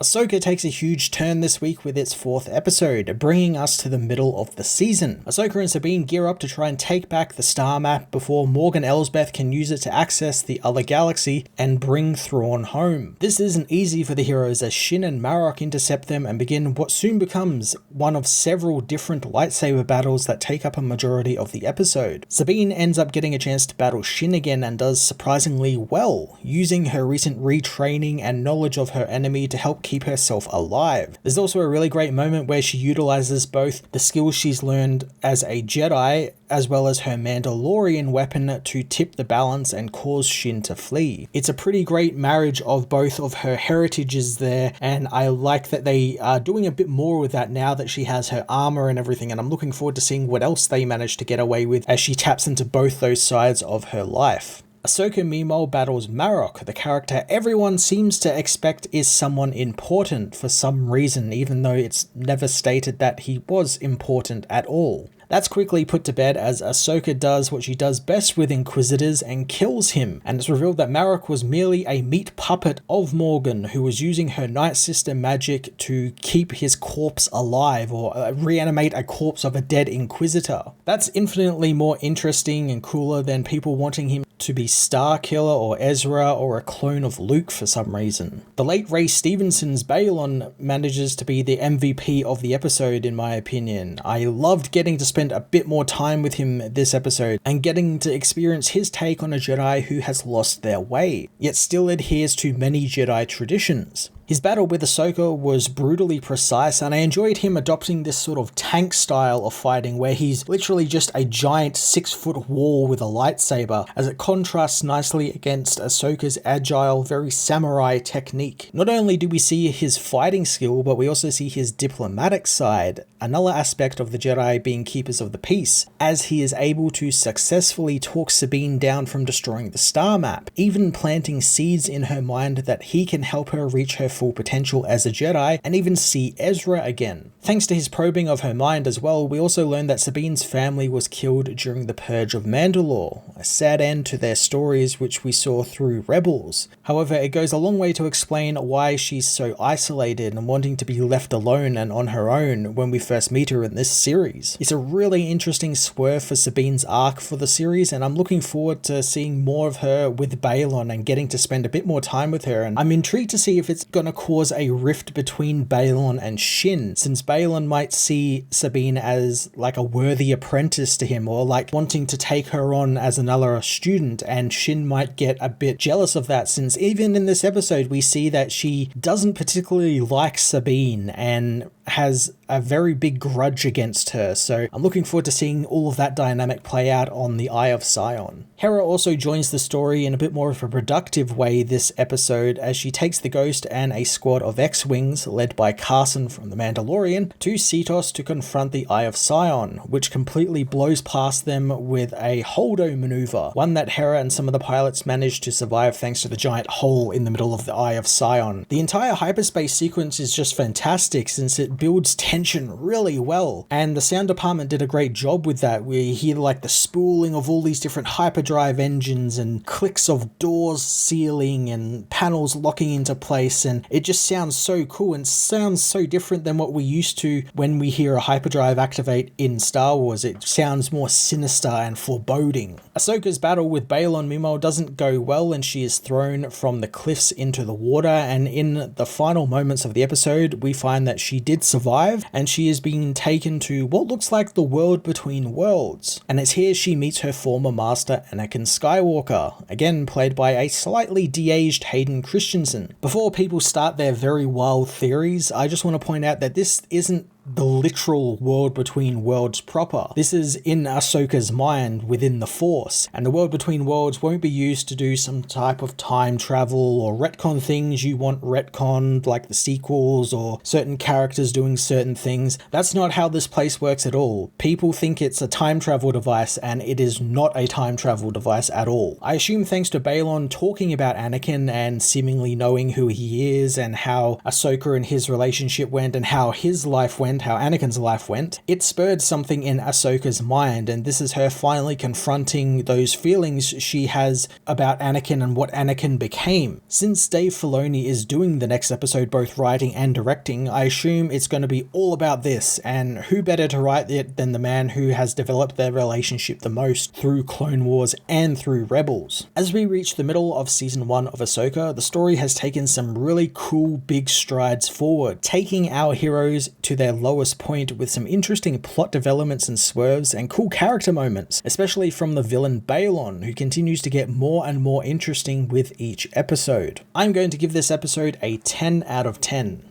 Ahsoka takes a huge turn this week with its 4th episode, bringing us to the middle of the season. Ahsoka and Sabine gear up to try and take back the star map before Morgan Elsbeth can use it to access the other galaxy and bring Thrawn home. This isn't easy for the heroes as Shin and Marok intercept them and begin what soon becomes one of several different lightsaber battles that take up a majority of the episode. Sabine ends up getting a chance to battle Shin again and does surprisingly well, using her recent retraining and knowledge of her enemy to help keep herself alive. There's also a really great moment where she utilizes both the skills she's learned as a Jedi as well as her Mandalorian weapon to tip the balance and cause Shin to flee. It's a pretty great marriage of both of her heritages there, and I like that they are doing a bit more with that now that she has her armor and everything, and I'm looking forward to seeing what else they manage to get away with as she taps into both those sides of her life. Ahsoka meanwhile battles Marok, the character everyone seems to expect is someone important for some reason, even though it's never stated that he was important at all. That's quickly put to bed as Ahsoka does what she does best with Inquisitors and kills him, and it's revealed that Marok was merely a meat puppet of Morgan who was using her Night Sister magic to keep his corpse alive or reanimate a corpse of a dead Inquisitor. That's infinitely more interesting and cooler than people wanting him to be Starkiller or Ezra or a clone of Luke for some reason. The late Ray Stevenson's Balon manages to be the MVP of the episode in my opinion. I loved getting to spend a bit more time with him this episode and getting to experience his take on a Jedi who has lost their way, yet still adheres to many Jedi traditions. His battle with Ahsoka was brutally precise, and I enjoyed him adopting this sort of tank style of fighting where he's literally just a giant 6-foot wall with a lightsaber, as it contrasts nicely against Ahsoka's agile, very samurai technique. Not only do we see his fighting skill, but we also see his diplomatic side, another aspect of the Jedi being keepers of the peace, as he is able to successfully talk Sabine down from destroying the star map, even planting seeds in her mind that he can help her reach her full potential as a Jedi and even see Ezra again. Thanks to his probing of her mind as well, we also learned that Sabine's family was killed during the Purge of Mandalore, a sad end to their stories which we saw through Rebels. However, it goes a long way to explain why she's so isolated and wanting to be left alone and on her own when we first meet her in this series. It's a really interesting swerve for Sabine's arc for the series, and I'm looking forward to seeing more of her with Balon and getting to spend a bit more time with her, and I'm intrigued to see if it's going to cause a rift between Balon and Shin, since Balon might see Sabine as like a worthy apprentice to him or like wanting to take her on as another student, and Shin might get a bit jealous of that, since even in this episode we see that she doesn't particularly like Sabine and has a very big grudge against her, so I'm looking forward to seeing all of that dynamic play out on the Eye of Sion. Hera also joins the story in a bit more of a productive way this episode as she takes the Ghost and a squad of X-Wings led by Carson from The Mandalorian to Cetos to confront the Eye of Sion, which completely blows past them with a Holdo maneuver, one that Hera and some of the pilots managed to survive thanks to the giant hole in the middle of the Eye of Sion. The entire hyperspace sequence is just fantastic since it builds tension really well, and the sound department did a great job with that. We hear like the spooling of all these different hyperdrive engines and clicks of doors sealing and panels locking into place, and it just sounds so cool and sounds so different than what we used to when we hear a hyperdrive activate in Star Wars. It sounds more sinister and foreboding. Ahsoka's battle with Balon meanwhile doesn't go well, and she is thrown from the cliffs into the water, and in the final moments of the episode we find that she did survive, and she is being taken to what looks like the world between worlds. And it's here she meets her former master Anakin Skywalker, again played by a slightly de-aged Hayden Christensen. Before people start their very wild theories, I just want to point out that this isn't the literal world between worlds proper. This is in Ahsoka's mind within the Force, and the world between worlds won't be used to do some type of time travel or retcon things you want retconned, like the sequels or certain characters doing certain things. That's not how this place works at all. People think it's a time travel device, and it is not a time travel device at all. I assume thanks to Balon talking about Anakin and seemingly knowing who he is and how Ahsoka and his relationship went and how his life went, understand how Anakin's life went, it spurred something in Ahsoka's mind, and this is her finally confronting those feelings she has about Anakin and what Anakin became. Since Dave Filoni is doing the next episode both writing and directing, I assume it's going to be all about this, and who better to write it than the man who has developed their relationship the most through Clone Wars and through Rebels. As we reach the middle of season 1 of Ahsoka, the story has taken some really cool big strides forward, taking our heroes to their lowest point with some interesting plot developments and swerves and cool character moments, especially from the villain Balon, who continues to get more and more interesting with each episode. I'm going to give this episode a 10 out of 10.